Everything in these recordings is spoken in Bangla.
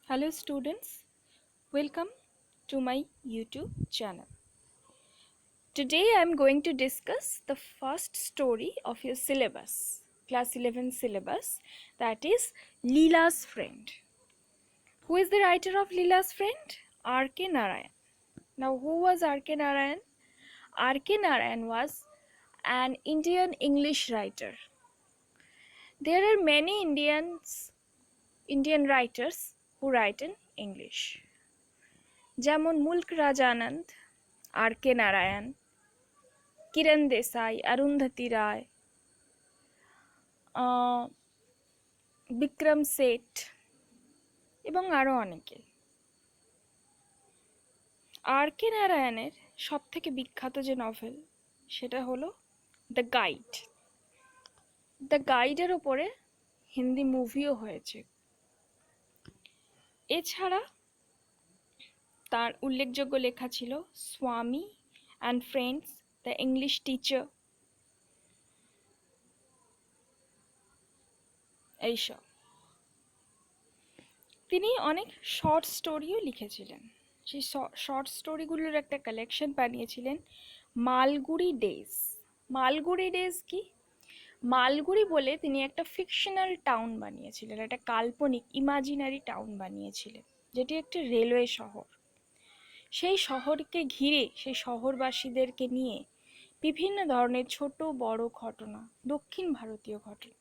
Hello students, welcome to my YouTube channel. Today I am going to discuss the first story of your syllabus, class 11 syllabus, that is Leela's Friend. Who is the writer of Leela's Friend? R.K. Narayan. Now who was R.K. Narayan? R.K. Narayan was an Indian English writer. There are many Indian writers who write in English. যেমন মুল্ক রাজ আনন্দ, আর.কে নারায়ণ, কিরণ দেসাই, অরুন্ধতী রায়, বিক্রম সেঠ এবং আরও অনেকে। আর.কে নারায়ণের সবথেকে বিখ্যাত যে নভেল সেটা হলো দ্য গাইড। দ্য গাইডের ওপরে হিন্দি মুভিও হয়েছে। এছাড়া তার উল্লেখযোগ্য লেখা ছিল স্বামী and friends, the English teacher, এইসব। তিনি অনেক শর্ট স্টোরিও লিখেছিলেন। সেই শর্ট স্টোরিগুলোর একটা কালেকশন বানিয়েছিলেন মালগুড়ি ডেজ। মালগুড়ি ডেজ কি? মালগুড়ি বলে তিনি একটা ফিকশনাল টাউন বানিয়েছিলেন, একটা কাল্পনিক ইমাজিনারি টাউন বানিয়েছিলেন, যেটি একটি রেলওয়ে শহর। সেই শহরকে ঘিরে সেই শহরবাসীদেরকে নিয়ে বিভিন্ন ধরনের ছোট বড় ঘটনা, দক্ষিণ ভারতীয় ঘটনা,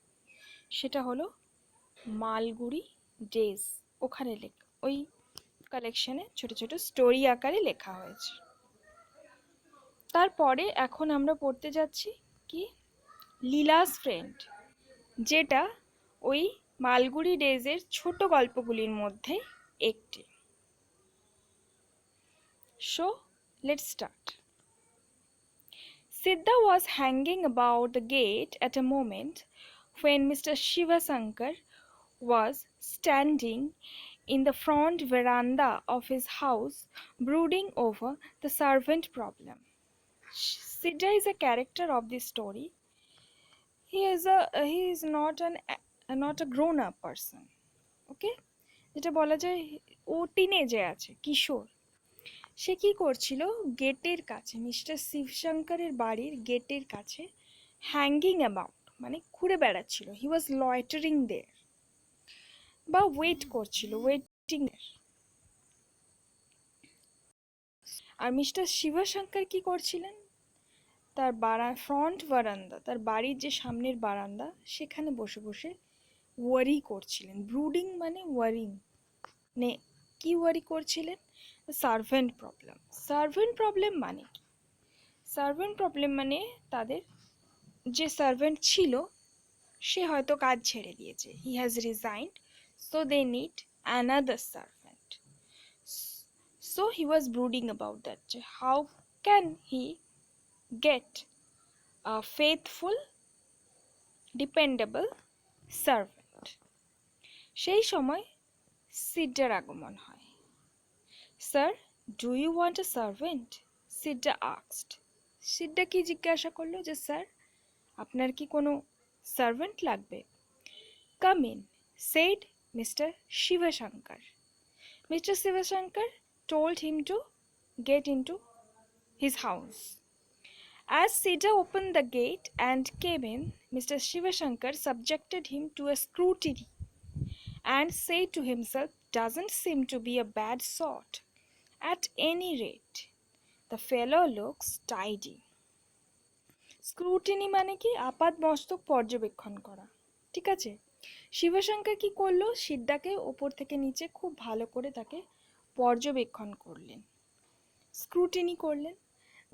সেটা হলো মালগুড়ি ডেজ। ওখানে ওই কালেকশনে ছোট ছোট স্টোরি আকারে লেখা হয়েছে। তারপরে এখন আমরা পড়তে যাচ্ছি কি লীলাস ফ্রেন্ড, যেটা ওই মালগুড়ি ডেজের ছোট গল্পগুলির মধ্যে একটি। So let's start. Siddha was hanging about the gate at a moment when Mr. Shivasankar was standing in the front veranda of his house brooding over the servant problem. Siddha is a character of this story. He is not a grown up person. Okay, যেটা বলা যায় ও টিনেজে আছে, কিশোর। সে কি করছিল, গেটের কাছে, মিস্টার শিবশঙ্করের বাড়ির গেটের কাছে হ্যাঙ্গিং অ্যাবাউট মানে ঘুরে বেড়াচ্ছিল। হি ওয়াজ লয়টারিং দেয়ার, বা ওয়েট করছিল, ওয়েটিং। আর মিস্টার শিবশঙ্কর কি করছিলেন, তার ফ্রন্ট বারান্দা, তার বাড়ির যে সামনের বারান্দা, সেখানে বসে বসে ওয়ারি করছিলেন। ব্রুডিং মানে ওয়ারিং, মানে কি ওয়ারি করছিলেন? Servant problem. সার্ভেন্ট প্রবলেম মানে কি? সার্ভেন্ট প্রবলেম মানে তাদের যে সার্ভেন্ট ছিল সে হয়তো কাজ ছেড়ে দিয়েছে, he has resigned, so they need another servant. So he was brooding about that, যে how can he get a faithful, dependable servant. সেই সময় সিডার আগমন হয়। Sir, do you want a servant? Sidda asked. Sidda কি জিজ্ঞাসা করলো, যে স্যার আপনার কি কোনো সার্ভেন্ট লাগবে? Come in, said Mr. Shivashankar. Mr. Shivashankar told him to get into his house. As Siddha opened the gate and came in, Mr. Shivashankar subjected him to a scrutiny and said to himself, doesn't seem to be a bad sort. At any rate, the fellow looks tidy. Scrutiny মানে কি? আপাত মস্তক পর্যবেক্ষণ করা। ঠিক আছে, শিবশঙ্কর কি করলো, সিদ্ধাকে ওপর থেকে নিচে খুব ভালো করে তাকে পর্যবেক্ষণ করলেন, স্ক্রুটিনি করলেন।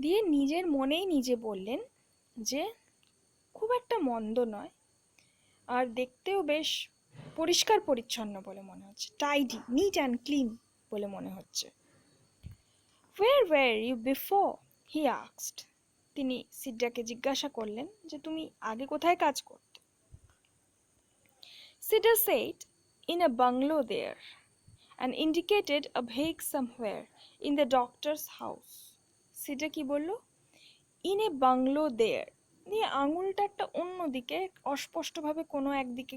দিয়ে নিজের মনেই নিজে বললেন যে খুব একটা মন্দ নয়, আর দেখতেও বেশ পরিষ্কার পরিচ্ছন্ন বলে মনে হচ্ছে, টাইডি, নিট অ্যান্ড ক্লিন বলে মনে হচ্ছে। Where were you before? he asked. তিনি সিডাকে জিজ্ঞাসা করলেন যে তুমি আগে কোথায় কাজ করতে? Siddha said, in a bungalow there, and indicated a bheg somewhere in the doctor's house. সিডা কি বলল? ইন এ বাংলো দেয়ার, নিয়ে আঙুলটা একটা অন্যদিকে অস্পষ্টভাবে কোনো একদিকে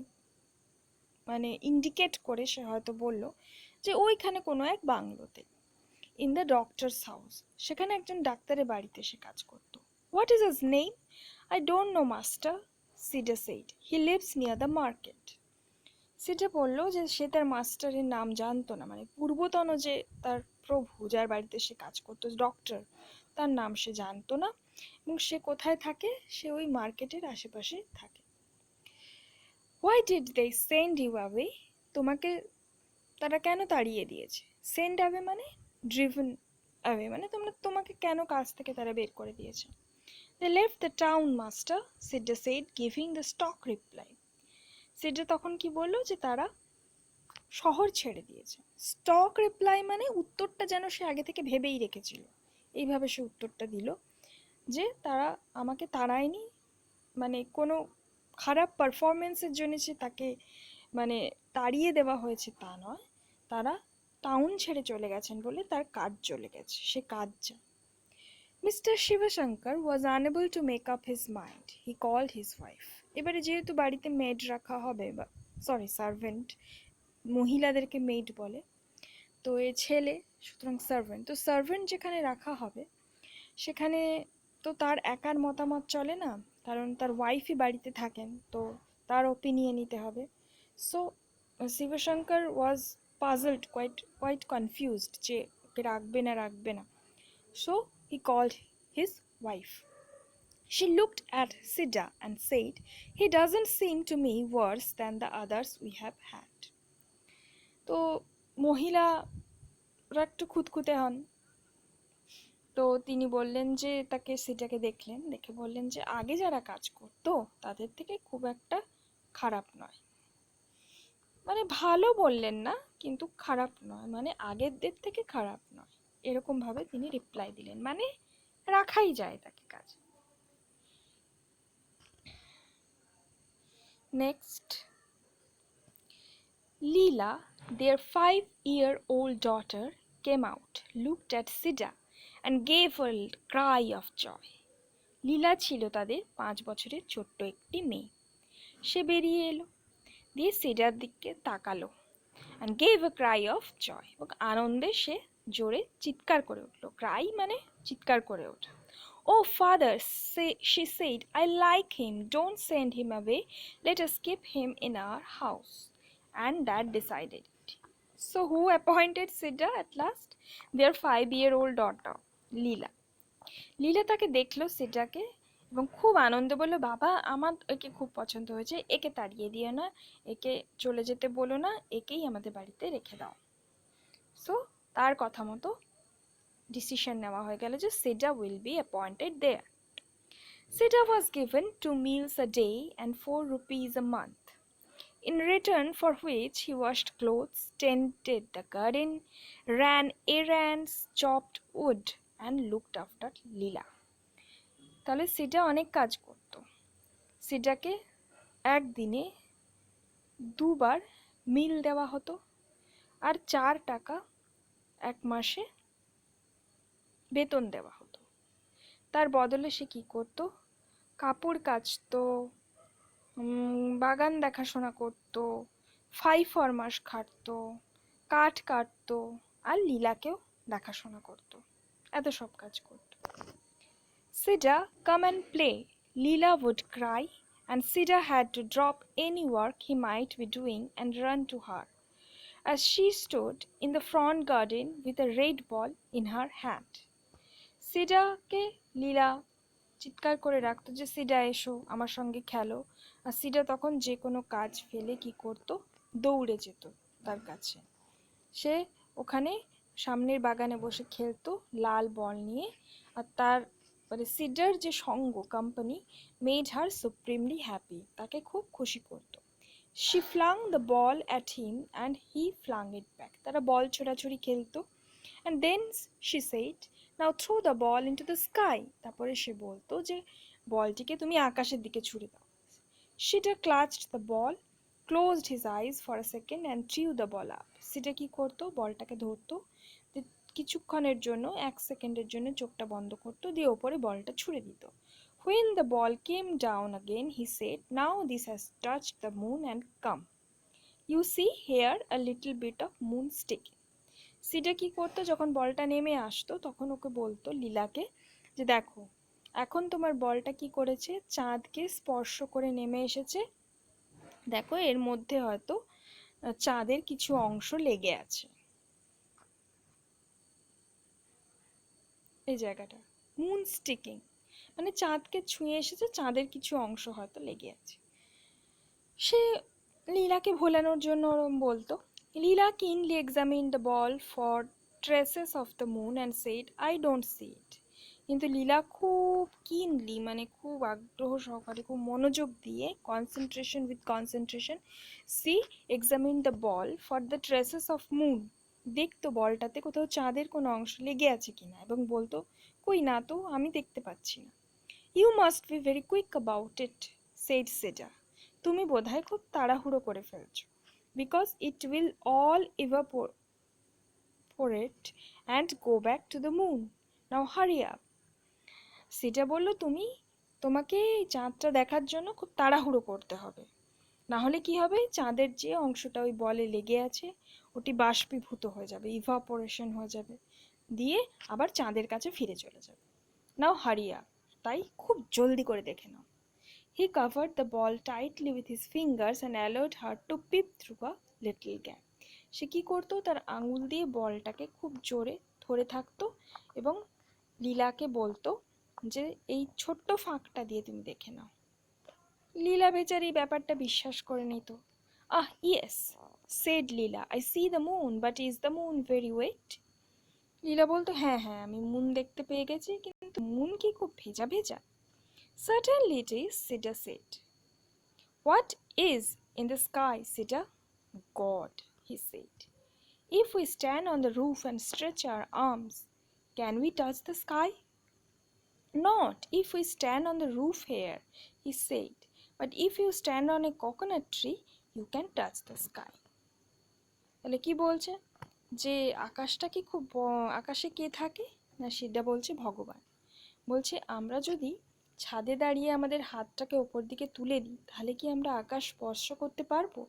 মানে ইন্ডিকেট করে সে হয়তো বলল যে ওইখানে কোনো এক বাংলোতে, ইন দ্য ডক্টরস হাউস, সেখানে একজন ডাক্তারের বাড়িতে সে কাজ করতো। What is his name? I don't know master, Sidda said. He lives near the market. সেটা বললো যে সে তার মাস্টারের নাম জানতো না, মানে পূর্বতন যে তার প্রভু যার বাড়িতে সে কাজ করতো, ডক্টর, তার নাম সে জানতো না, এবং সে কোথায় থাকে, সে ওই মার্কেটের আশেপাশে থাকে। Why did they send you away? তোমাকে তারা কেন তাড়িয়ে দিয়েছে? সেন্ড অ্যাওয়ে মানে ড্রিভেন অ্যাওয়ে, মানে তোমাকে কেন কাজ থেকে তারা বের করে দিয়েছে। They left the town master, Sidda said, giving the stock reply. Sidda তখন কি বললো যে তারা শহর ছেড়ে দিয়েছে। স্টক রিপ্লাই মানে উত্তরটা যেন সে আগে থেকে ভেবেই রেখেছিল, এইভাবে সে উত্তরটা দিল যে তারা আমাকে তাড়ায়নি, মানে কোনো খারাপ পারফরমেন্সের জন্য যে তাকে মানে তাড়িয়ে দেওয়া হয়েছে তা নয়, তারা টাউন ছেড়ে চলে গেছেন বলে তার কাজ চলে গেছে, সে কাজ চায়। Mister Shivashankar was unable to make up his mind, he called his wife. এবারে যেহেতু বাড়িতে মেড রাখা হবে, বা সরি সার্ভেন্ট, মহিলাদেরকে মেড বলে, তো এ ছেলে, সুতরাং সার্ভেন্ট, তো সার্ভেন্ট যেখানে রাখা হবে সেখানে তো তার একার মতামত চলে না, কারণ তার ওয়াইফই বাড়িতে থাকেন, তো তার ওপিনিয়ন নিতে হবে। So Shivashankar was puzzled, quite confused যে ওকে রাখবে না রাখবে না। So he called his wife. She looked at Sida and said, "He doesn't seem to me worse than the others we have had." তো মহিলারা একটু খুঁতখুঁতে হন, তো তিনি বললেন যে তাকে, সিটাকে দেখলেন, দেখে বললেন যে আগে যারা কাজ করতো তাদের থেকে খুব একটা খারাপ নয়, মানে ভালো বললেন না কিন্তু খারাপ নয়, মানে আগেরদের থেকে খারাপ নয়, এরকম ভাবে তিনি রিপ্লাই দিলেন, মানে রাখাই যায় তাকে কাজে। Next, Leela, their 5-year-old daughter, came out, looked at Sida, and gave a cry of joy. লীলা ছিল তাদের 5 বছরের ছোট্ট একটি মেয়ে। সে বেরিয়ে এলো, দিয়ে সিডার দিকে তাকালো, and gave a cry of joy, এবং আনন্দে সে জোরে চিৎকার করে উঠলো। ক্রাই মানে চিৎকার করে ওঠা। Oh father, she said, I like him, don't send him away, let us keep him in our house. And that decided it. So who appointed Sida at last? Their 5-year-old daughter, Leela. লীলা তাকে দেখলো সিডাকে, এবং খুব আনন্দে বলল, বাবা আমার একে খুব পছন্দ হয়েছে, একে তাড়িয়ে দিও না, একে চলে যেতে বলো না, একেই আমাদের বাড়িতে রেখে দাও। সো তার কথা মতো ডিসিশন নেওয়া হয়ে গেল যে Sidda will be appointed there. Sidda was given 2 meals a day and 4 rupees a month, in return for which he washed clothes, tended the garden, ran errands, chopped wood, and looked after Leela. তাহলে সিডা অনেক কাজ করতো। সিডাকে একদিনে 2 বার মিল দেওয়া হতো, আর 4 টাকা 1 মাসে বেতন দেওয়া হতো। তার বদলে সে কি করতো? কাপড় কাচতো, বাগান দেখাশোনা করতো, 5 ফরমাস খাটতো, কাঠ কাটতো, আর লীলাকেও দেখাশোনা করতো, এত সব কাজ করতো। Sida, come and play, Leela would cry, and Sida had to drop any work he might be doing and run to her, as she stood in the front garden with a red ball in her hand. সিডাকে লীলা চিৎকার করে রাখতো যে সিডা এসো আমার সঙ্গে খেলো, আর সিডা তখন যে কোনো কাজ ফেলে কি করতো? দৌড়ে যেত তার কাছে। সে ওখানে সামনের বাগানে বসে খেলতো লাল বল নিয়ে, আর তার মানে সিডার যে সঙ্গ, company, made her supremely happy, তাকে খুব খুশি করতো। She flung the ball at him and he flung it back. তারা বল ছোড়াছুড়ি খেলতো। And then she said, now throw the ball into the sky. তারপরে সে বলতো যে বলটিকে তুমি আকাশের দিকে ছুড়ে দাও। Sida clutched the ball, closed his eyes for a second and threw the ball up. Sida কি করতো? বলটাকে ধরতো, কিছুক্ষণের জন্য 1 সেকেন্ডের জন্য চোখটা বন্ধ করতো, দিয়ে ওপরে বলটা ছুড়ে দিত। When the ball came down again, he said, now this has touched the moon and come. You see here a little bit of moon sticking. Sidda কি করতো, যখন বলটা নেমে আসতো তখন ওকে বলতো লীলাকে যে দেখো এখন তোমার বলটা কি করেছে, চাঁদকে স্পর্শ করে নেমে এসেছে, দেখো এর মধ্যে হয়তো চাঁদের কিছু অংশ লেগে আছে। এই জায়গাটা মুন স্টিকিং মানে চাঁদকে ছুঁয়ে এসেছে, চাঁদের কিছু অংশ হয়তো লেগে আছে। সে লীলাকে ভোলানোর জন্য ওরম বলতো। লীলা keenly examined the ball for traces of the moon and said, I don't see it. কিন্তু লীলা খুব কিনলি মানে খুব আগ্রহ সহকারে খুব মনোযোগ দিয়ে concentration she examine the ball for the traces of moon, দেখতো বলটাতে কোথাও চাঁদের কোনো অংশ লেগে আছে কিনা এবং বলতো কই না তো, আমি দেখতে পাচ্ছি না। You must be very quick about it said Sidda, তুমি বোধহয় খুব তাড়াহুড়ো করে ফেলছো, because it will all evaporate and go back to the moon. Now hurry up. সিডা বলল তোমাকে এই চাঁদটা দেখার জন্য খুব তাড়াহুড়ো করতে হবে, না হলে কি হবে, চাঁদের যে অংশটা ওই বলে লেগে আছে ওটি বাষ্পীভূত হয়ে যাবে, ইভাপোরেশন হয়ে যাবে, দিয়ে আবার চাঁদের কাছে ফিরে চলে যাবে। নাও হারি আপ, তাই খুব জলদি করে দেখে নাও। He covered the ball tightly with his fingers and allowed her to peep through a little gap. সে কি করতো, তার আঙুল দিয়ে বলটাকে খুব জোরে ধরে থাকতো এবং লীলাকে বলতো যে এই ছোট্ট ফাঁকটা দিয়ে তুমি দেখে নাও। লীলা বেচারি ব্যাপারটা বিশ্বাস করে নিত। Ah yes said Leela, I see the moon, but is the moon very wet? Leela বলতো হ্যাঁ হ্যাঁ আমি মুন দেখতে পেয়ে গেছি, কিন্তু মুন কি খুব ভেজা ভেজা? Certainly it is, Sita said. What is in the sky, Sita? God, he said. If we stand on the roof and stretch our arms, can we touch the sky? Not if we stand on the roof here, he said. But if you stand on a coconut tree, you can touch the sky. তাহলে কি বলছে যে আকাশটা কি খুব আকাশে কে থাকে না, সেটা বলছে ভগবান। বলছে আমরা যদি ছাদে দাঁড়িয়ে আমাদের হাতটাকে ওপর দিকে তুলে দিই তাহলে কি আমরা আকাশ স্পর্শ করতে পারবো?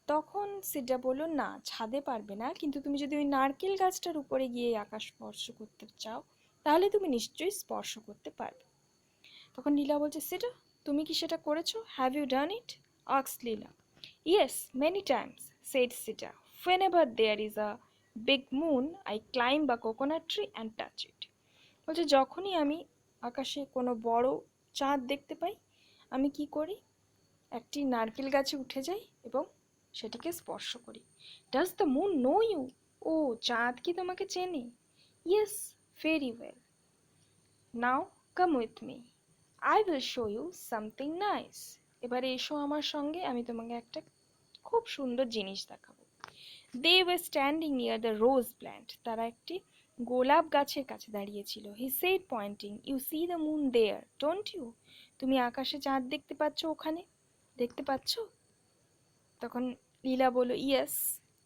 তখন সিডা বলল না ছাদে পারবে না, কিন্তু তুমি যদি ওই নারকেল গাছটার উপরে গিয়ে আকাশ স্পর্শ করতে চাও তাহলে তুমি নিশ্চয়ই স্পর্শ করতে পারবে। তখন লীলা বলছে সিডা তুমি কি সেটা করেছো? Have you done it? Asked Leela. Yes many times said Sidda, whenever there is a big moon I climb a coconut tree and touch it. বলছে যখনই আমি আকাশে কোনো বড় চাঁদ দেখতে পাই আমি কি করি, একটি নারকেল গাছে উঠে যাই এবং সেটিকে স্পর্শ করি। Does the moon know you? ও চাঁদ কি তোমাকে চেনে? Yes very well. Now come with me, I will show you something nice. এবারে এসো আমার সঙ্গে, আমি তোমাকে একটা খুব সুন্দর জিনিস দেখাবো। They were standing near the rose plant, তারা একটি গোলাপ গাছের কাছে দাঁড়িয়েছিল। He said pointing, you see the moon there don't you? তুমি আকাশে চাঁদ দেখতে পাচ্ছ, ওখানে দেখতে পাচ্ছ? তখন লীলা বলল yes.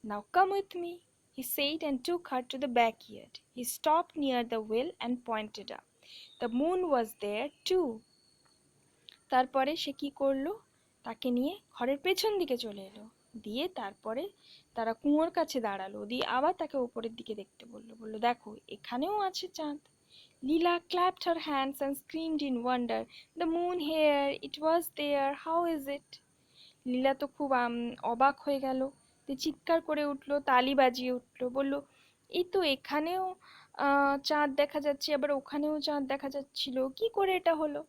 Now come with me, he said and took her to the backyard. He stopped near the well and pointed up. The moon was there too. তারপরে সে কি করলো, তাকে নিয়ে ঘরের পেছন দিকে চলে এলো, দিয়ে তারপরে তারা কুয়োর কাছে দাঁড়ালো, দিয়ে আবার তাকে উপরের দিকে দেখতে বললো, বললো দেখো এখানেও আছে চাঁদ। লীলা clapped her hands and screamed in wonder, the moon here, it was there, how is it? লীলা তো খুব অবাক হয়ে গেল, চিৎকার করে উঠলো, তালি বাজিয়ে উঠলো, বলল এই তো এখানেও চাঁদ দেখা যাচ্ছে, আবার ওখানেও চাঁদ দেখা যাচ্ছিল, কি করে এটা হলো?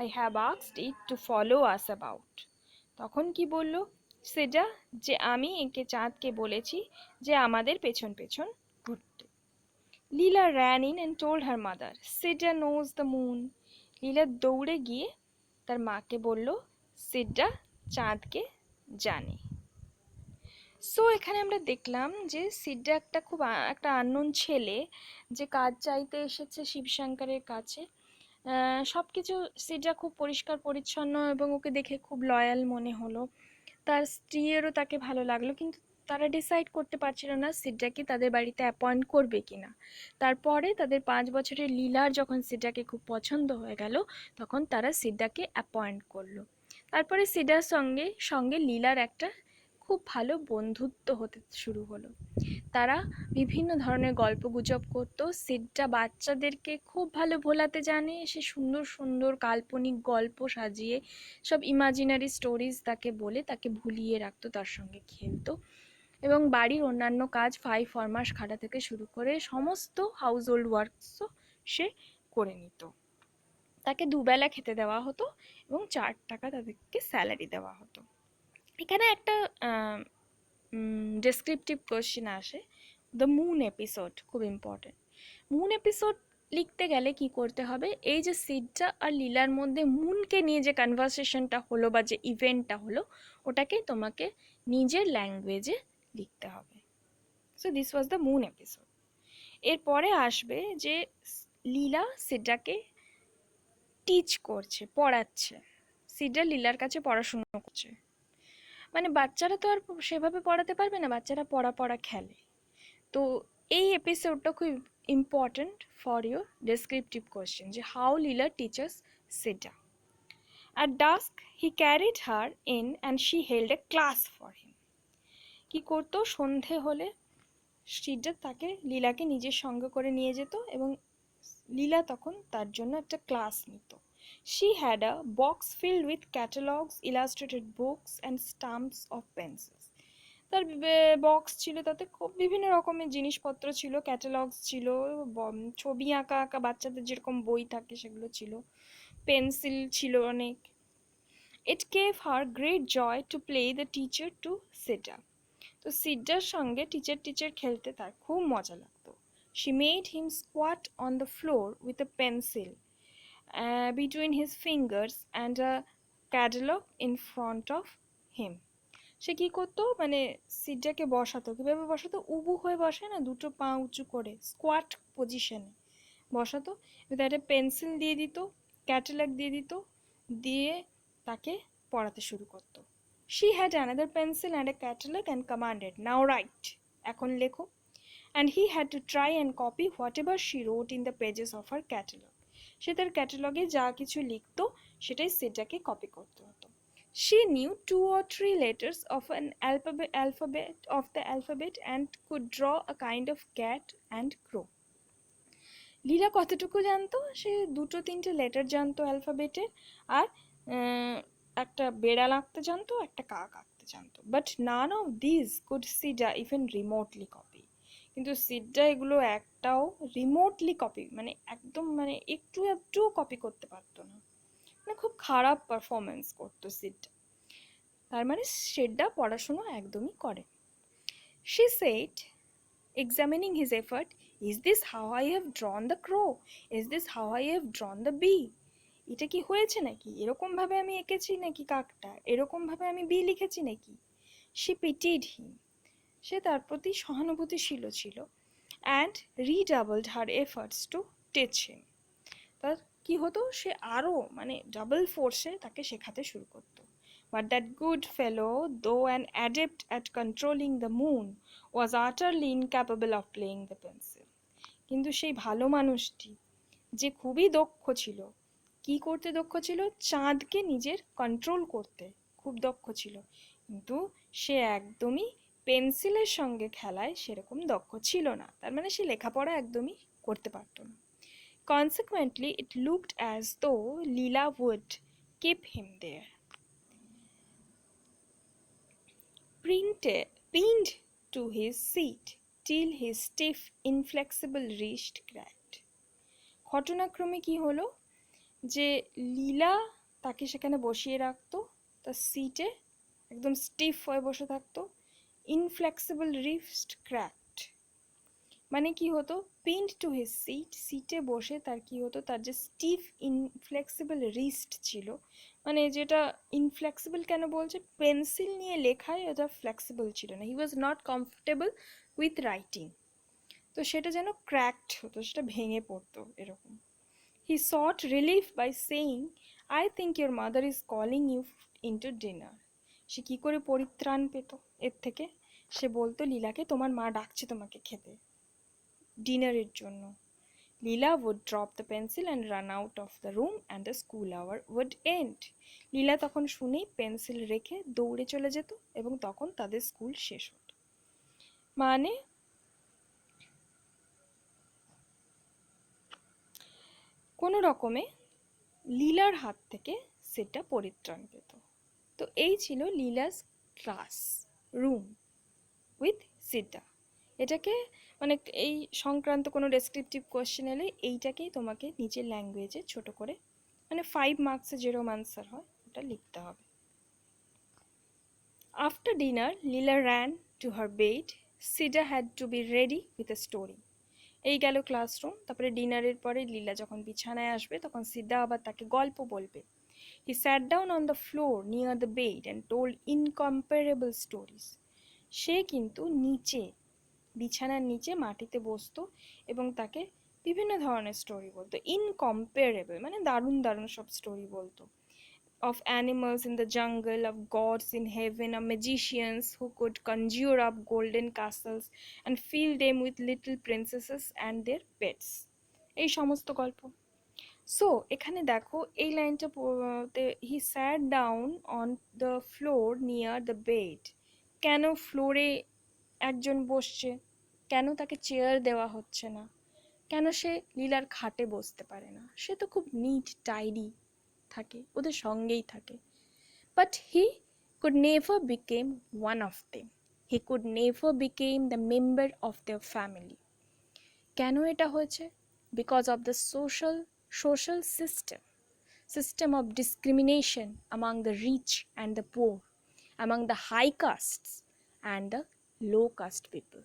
I have asked it to follow us about. তখন কি বলল সেটা, যে আমি একে চাঁদকে বলেছি যে আমাদের পেছন পেছন ঘুরতে। লীলা ran in and told her mother, Sidda knows the moon. লীলা দৌড়ে গিয়ে তার মাকে বলল সিডা চাঁদকে জানে। সো এখানে আমরা দেখলাম যে সিডা একটা আননোন ছেলে যে কাজ চাইতে এসেছে শিবশঙ্করের কাছে। সব কিছু সিডা খুব পরিষ্কার পরিচ্ছন্ন এবং ওকে দেখে খুব লয়াল মনে হলো, তার স্ত্রীরও তাকে ভালো লাগলো, কিন্তু তারা ডিসাইড করতে পারছিল না সিডাকে তাদের বাড়িতে অ্যাপয়েন্ট করবে কিনা। তারপরে তাদের 5 বছরের লীলার যখন সিডাকে খুব পছন্দ হয়ে গেল তখন তারা সিডাকে অ্যাপয়েন্ট করলো। তারপরে সিডার সঙ্গে লীলার একটা খুব ভালো বন্ধুত্ব হতে শুরু হলো। তারা বিভিন্ন ধরনের গল্পগুজব করতো। সিডটা বাচ্চাদেরকে খুব ভালো ভোলাতে জানে। সে সুন্দর সুন্দর কাল্পনিক গল্প সাজিয়ে সব ইমাজিনারি স্টোরিজ তাকে বলে তাকে ভুলিয়ে রাখতো, তার সঙ্গে খেলতো এবং বাড়ির অন্যান্য কাজ ফরমাস খাটা থেকে শুরু করে সমস্ত হাউস হোল্ড ওয়ার্কসও সে করে নিত। তাকে দুবেলা খেতে দেওয়া হতো এবং 4 টাকা তাদেরকে স্যালারি দেওয়া হতো। এখানে একটা ডেসক্রিপটিভ কোয়েশ্চেন আসে, দ্য মুন এপিসোড খুব ইম্পর্টেন্ট। মুন এপিসোড লিখতে গেলে কি করতে হবে, এই যে সিডটা আর লীলার মধ্যে মুনকে নিয়ে যে কনভারসেশনটা হলো বা যে ইভেন্টটা হলো ওটাকে তোমাকে নিজের ল্যাঙ্গুয়েজে লিখতে হবে। So this was the moon episode. এরপরে আসবে যে লীলা সিডাকে টিচ করছে, পড়াচ্ছে। সিডা লীলার কাছে পড়াশুনো করছে। মানে বাচ্চারা তো আর সেভাবে পড়াতে পারবে না, বাচ্চারা পড়া খেলে। তো এই এপিসোডটা খুব important for your descriptive question, যে how Leela teaches Sidda. At dusk he carried her in and she held a class for him. কি করতো, সন্ধে হলে সিডা তাকে লীলাকে নিজের সঙ্গে করে নিয়ে যেত এবং লীলা তখন তার জন্য একটা ক্লাস নিত। She had a box filled with catalogs, illustrated books and stamps of pencils. তার বক্স ছিল, তাতে খুব বিভিন্ন রকমের জিনিসপত্র ছিল, ক্যাটালগস ছিল, ছবি আঁকা আঁকা বাচ্চাদের যেরকম বই থাকে সেগুলো ছিল, পেন্সিল ছিল অনেক। It gave her great joy to play the teacher to Sita. তো সিডার সঙ্গে টিচার খেলতে তার খুব মজা লাগতো। She made him squat on the floor with a pencil between his fingers and a catalog in front of him. সে কি করতো, মানে সিডাকে বসাতো, কিভাবে বসাতো, উবু হয়ে বসে না, দুটো পা উঁচু করে স্কোয়াট পজিশনে বসাতো, তাতে পেন্সিল দিয়ে দিত, ক্যাটালগ দিয়ে দিত, দিয়ে তাকে পড়াতে শুরু করতো। She had another pencil and a catalog and commanded, now write, এখন লেখো। And he had to try and copy whatever she wrote in the pages of her catalog. সে তার ক্যাটালগে যা কিছু লিখতো সেটাই সিডাকে কপি করতে হতো। She knew 2 or 3 letters of an alphabet and could draw a kind of cat and crow. লীলা কতটুকু জানতো, সে 2-3টে লেটার জানতো অ্যালফাবেটের, আর একটা বেড়াল আঁকতে জানতো, একটা কাক আঁকতে জানতো। But none of this could Sidda even remotely copy. কিন্তু সিডা এগুলো একটাও রিমোটলি কপি, মানে একদম মানে একটুও কপি করতে পারতো না, মানে খুব খারাপ পারফরমেন্স করতো সিডা। তার মানে সিডা পড়াশুনো একদমই করে। She said, examining his effort, is this how I have drawn the crow? Is this how I have drawn the bee? এটা কি হয়েছে নাকি, এরকম ভাবে আমি এঁকেছি নাকি কাকটা, এরকম ভাবে আমি বি লিখেছি নাকি। She pitied him. সে তার প্রতি সহানুভূতিশীল ছিল। And redoubled her efforts to teach him. তার কি হতো, সে আরো মানে ডাবল ফোর্সে তাকে শেখাতে শুরু করতো। But that good fellow, though an adept at controlling the moon, was utterly incapable of playing the pencil. কিন্তু সেই ভালো মানুষটি, যে খুবই দক্ষ ছিল, কি করতে দক্ষ ছিল, চাঁদকে নিজের কন্ট্রোল করতে খুব দক্ষ ছিল, কিন্তু সে একদমই পেন্সিলের সঙ্গে খেলায় সেরকম দক্ষ ছিল না। তার মানে সে লেখাপড়া একদমই করতে পারতো না। Consequently, it looked as though Leela would keep him there, pinned to his seat till his stiff, inflexible wrist cracked. ঘটনাক্রমে কি হলো, যে লীলা তাকে সেখানে বসিয়ে রাখতো, তার সিটে একদম স্টিফ হয়ে বসে থাকতো, ইনফ্লেক্সিবল রিস্ট ক্র্যাকড। মানে কি হতো, পিন্ড টু হিজ সিটে বসে তার কি হতো, তার যে স্টিফ ইনফ্লেক্সিবল রিস্ট ছিল, মানে যেটা ইনফ্লেক্সিবল কেন বলছে, পেন্সিল নিয়ে লেখায় এটা ফ্লেক্সিবল ছিল না, he was not comfortable with writing, তো সেটা যেন ক্র্যাকড হতো, সেটা ভেঙে পড়তো এরকম। He sought relief by saying, I think your mother is calling you into dinner. সে কি করে পরিত্রাণ পেত এর থেকে, সে বলতো লীলাকে, তোমার মা ডাকছে তোমাকে খেতে, ডিনারের জন্য। Leela would drop the pencil and run out of the room and the school hour would end. লীলা তখন শুনেই পেন্সিল রেখে দৌড়ে চলে যেত এবং তখন তাদের স্কুল শেষ হতো। মানে কোনো রকমে লীলার হাত থেকে সেটা পরিত্রাণ পেত। তো এই ছিল লীলাস ক্লাস রুম উইথ সিডা। এটাকে মানে এই সংক্রান্ত কোনো ডেসক্রিপটিভ কোয়েশ্চেন এলে এইটাকেই তোমাকে নিজের ল্যাঙ্গুয়েজে ছোট করে মানে 5 মার্কসে যেরকম আনসার হয় ওটা লিখতে হবে। After dinner Leela ran to her bed. সিডা had to be ready with a story. এই গেল ক্লাসরুম। তারপরে ডিনারের পরে লীলা যখন বিছানায় আসবে তখন সিডা আবার তাকে গল্প বলবে। He sat down on the floor near the bed and told incomparable stories. সে কিন্তু নিচে বিছানার নিচে মাটিতে বসতো এবং তাকে বিভিন্ন ধরনের স্টোরি বলতো। ইনকম্পারেবল মানে দারুণ দারুণ সব স্টোরি বলতো। of animals in the jungle, of gods in heaven, of magicians who could conjure up golden castles and fill them with little princesses and their pets. এই সমস্ত গল্প। সো এখানে দেখো এই লাইনটা he sat down on the floor near the bed. কেন ফ্লোরে একজন বসছে, কেন তাকে চেয়ার দেওয়া হচ্ছে না, কেন সে লীলার খাটে বসতে পারে না? সে তো খুব নিট টাইডি থাকে, ওদের সঙ্গেই থাকে। But he could never became one of them, he could never became the member of their family. কেন এটা হয়েছে? Because of the social system of discrimination among the rich and the poor, among the high castes and the low caste people.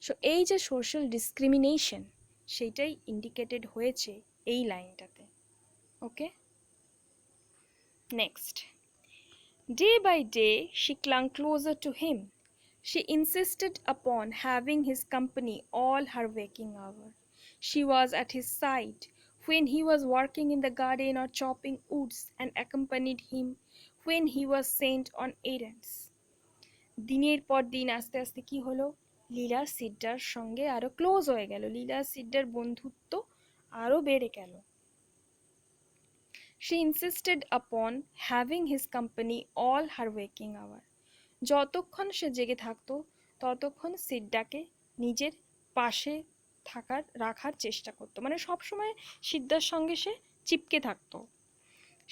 So এই যে সোশ্যাল ডিসক্রিমিনেশন সেইটাই ইন্ডিকেটেড হয়েছে এই লাইনটাতে। ওকে, next. Day by day she clung closer to him. She insisted upon having his company all her waking hour. She was at his side when he was working in the garden or chopping woods and accompanied him when he was sent on errands. দিনের পর দিন আস্তে আস্তে কি হলো, লীলা সিডার সঙ্গে আরো ক্লোজ হয়ে গেল, লীলা সিডার বন্ধুত্ব আরো বেড়ে গেল। She insisted upon having his company all her waking hour. যতক্ষণ সে জেগে থাকতো ততক্ষণ সিডাকে নিজের পাশে রাখার চেষ্টা করতো, মানে সবসময় সিদ্ধার সঙ্গে সে চিপকে থাকতো।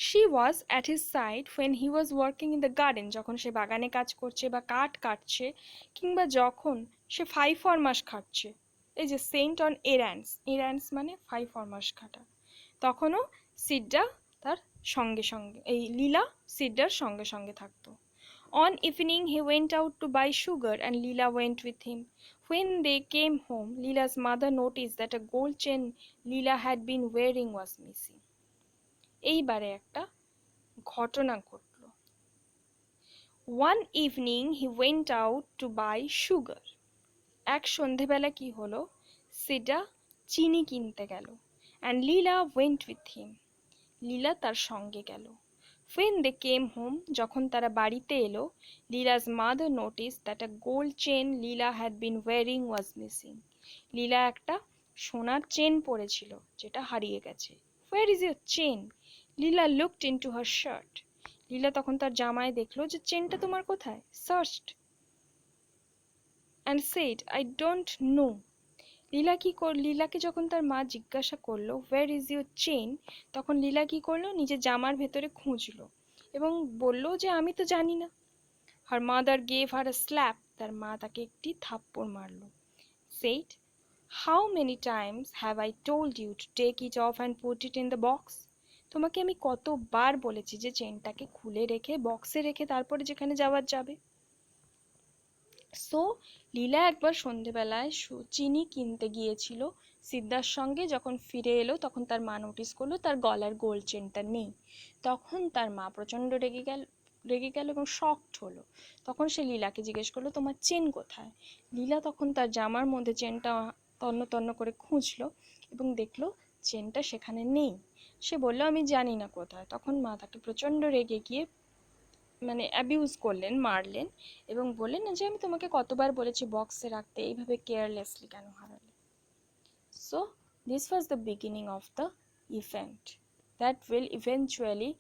She was at his side when he was working in the garden, যখন সে বাগানে কাজ করছে বা কাঠ কাটছে, কিংবা যখন সে 5 ফরমাস খাটছে, এই যে সেন্ট অন এরান্ডস মানে 5 ফরমাস খাটা, তখনও সিডা তার সঙ্গে সঙ্গে এই লীলা সিডার সঙ্গে সঙ্গে থাকতো। On evening he went out to buy sugar and Leela went with him. When they came home, Leela's mother noticed that a gold chain Leela had been wearing was missing. এইবারে একটা ঘটনা ঘটল। One evening he went out to buy sugar. এক সন্ধেবেলা কি হলো, সিডা চিনি কিনতে গেল, and Leela went with him. লীলা তার সঙ্গে গেল। When they came home, যখন তারা বাড়িতে এলো, Leela's mother noticed that a gold chain Leela had been wearing was missing. লীলা একটা সোনার চেন পরেছিল যেটা হারিয়ে গেছে। Where is your chain? Leela looked into her shirt. লীলা তখন তার জামায় দেখলো যে চেনটা তোমার কোথায়? Searched and said, I don't know. লীলাকে যখন তার মা জিজ্ঞাসা করলো where is your chain, তখন লীলা কি করলো, নিজের জামার ভেতরে খুঁজলো এবং বলল যে আমি তো জানি না। Her mother gave her a slap. তার মা তাকে একটি থাপ্পড় মারলো। Said, how many times have I told you to take it off and put it in the box? তোমাকে আমি কতবার বলেছি যে চেনটাকে খুলে রেখে বক্সে রেখে তারপরে যেখানে যাওয়ার যাবে। সো লীলা একবার সন্ধেবেলায় চিনি কিনতে গিয়েছিল সিদ্ধার সঙ্গে, যখন ফিরে এলো তখন তার মা নোটিস করলো তার গলার গোল্ড চেনটা নেই। তখন তার মা প্রচণ্ড রেগে গেল এবং শকড হলো। তখন সে লীলাকে জিজ্ঞেস করলো তোমার চেন কোথায়? লীলা তখন তার জামার মধ্যে চেনটা তন্ন তন্ন করে খুঁজলো এবং দেখলো চেনটা সেখানে নেই। সে বললো আমি জানি না কোথায়। তখন মা তাকে প্রচণ্ড রেগে গিয়ে মানে অ্যাবিউজ করলেন, মারলেন এবং বললেন যে আমি তোমাকে কতবার বলেছি বক্সে রাখতে, এইভাবে কেয়ারলেসলি কেন হারালে। So This was the beginning of the event that will eventually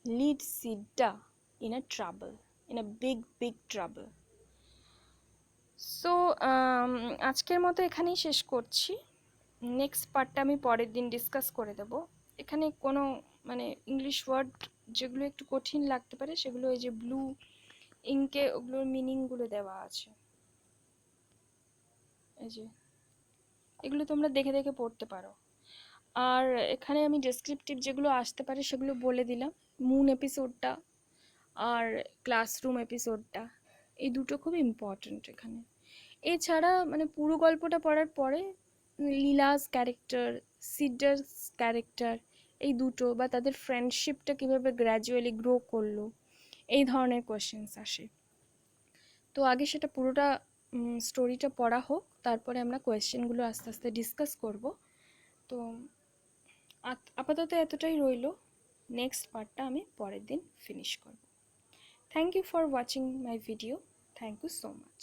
lead Sidda in a trouble, in a big trouble. So আজকের মতো এখানেই শেষ করছি। নেক্সট পার্টটা আমি পরের দিন ডিসকাস করে দেব। এখানে কোনো মানে ইংলিশ ওয়ার্ড যেগুলো একটু কঠিন লাগতে পারে সেগুলো এই যে ব্লু ইঙ্কে ওগুলোর মিনিংগুলো দেওয়া আছে, এই যে এগুলো তোমরা দেখে দেখে পড়তে পারো। আর এখানে আমি ডেসক্রিপটিভ যেগুলো আসতে পারে সেগুলো বলে দিলাম। মুন এপিসোডটা আর ক্লাসরুম এপিসোডটা, এই দুটো খুব ইম্পর্ট্যান্ট এখানে। এছাড়া মানে পুরো গল্পটা পড়ার পরে লীলাস ক্যারেক্টার, সিডার ক্যারেক্টার, এই দুটো বা তাদের ফ্রেন্ডশিপটা কীভাবে গ্র্যাজুয়ালি গ্রো করলো, এই ধরনের কোয়েশ্চেন্স আসে। তো আগে সেটা পুরোটা স্টোরিটা পড়া হোক, তারপরে আমরা কোয়েশ্চেনগুলো আস্তে আস্তে ডিসকাস করব। তো আপাতত এতটাই রইল, নেক্সট পার্টটা আমি পরের দিন ফিনিশ করব। Thank you for watching my video, thank you so much.